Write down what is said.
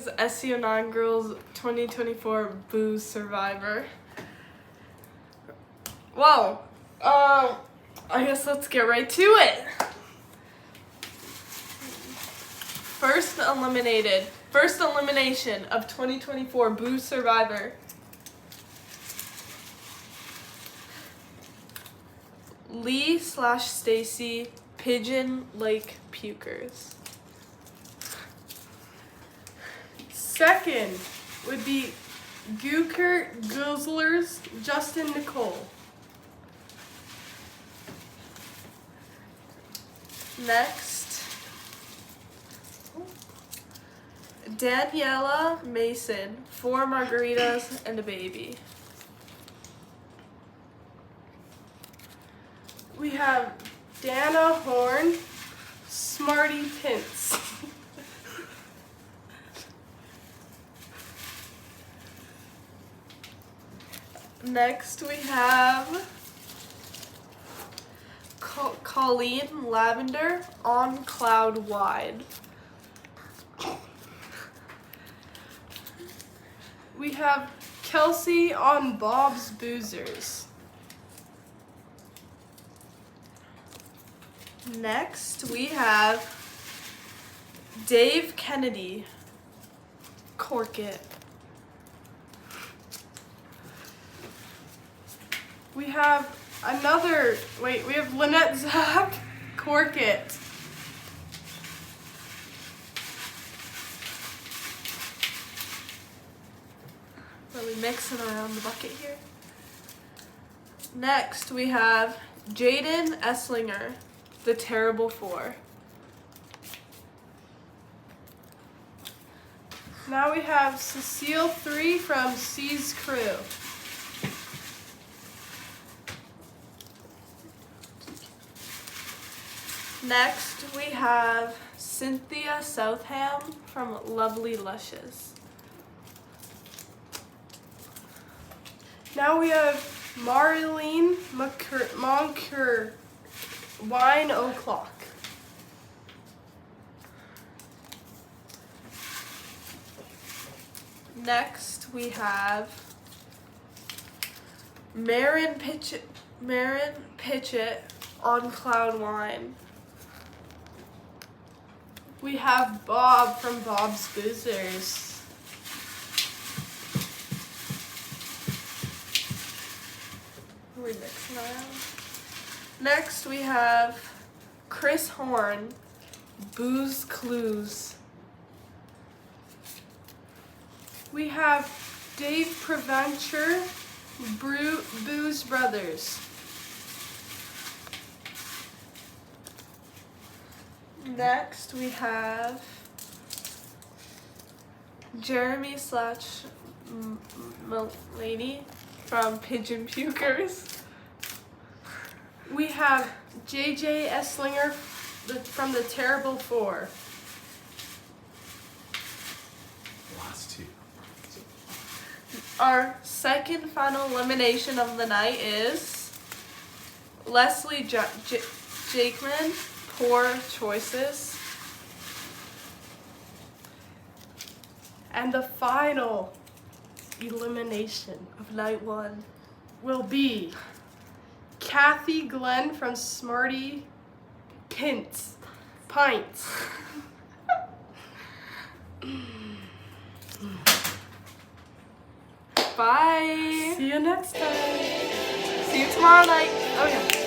is SC09 Girls 2024 Boo Survivor. Whoa. I guess let's get right to it. First elimination of 2024 Boo Survivor. Lee/Stacy Pigeon Lake Pukers. Second would be Gooker Guzzlers Justin Nicole. Next, Daniela Mason, 4 margaritas and a baby. We have Dana Horn, Smarty Pints. Next we have Colleen Lavender, On Cloud Wide. We have Kelsey on Bob's Boozers. Next we have Dave Kennedy, Cork It. We have we have Lynette Zach, Cork It. Really mixing around the bucket here. Next we have Jaden Esslinger, The Terrible 4. Now we have Cecile 3 from C's Crew. Next, we have Cynthia Southam from Lovely Luscious. Now we have Marlene Moncur, Wine O'Clock. Next, we have Marin Pitchett, On Cloud Wine. We have Bob from Bob's Boozers. We're mixing around. Next we have Chris Horn, Booze Clues. We have Dave Preventure, Booze Brothers. Next, we have Jeremy/Milady from Pigeon Pukers. We have JJ Esslinger from The Terrible 4. Last two. Our second final elimination of the night is Leslie Jakeman, Poor Choices. And the final elimination of night 1 will be Kathy Glenn from Smarty Pints. Pints. Bye. See you next time. See you tomorrow night. Oh yeah.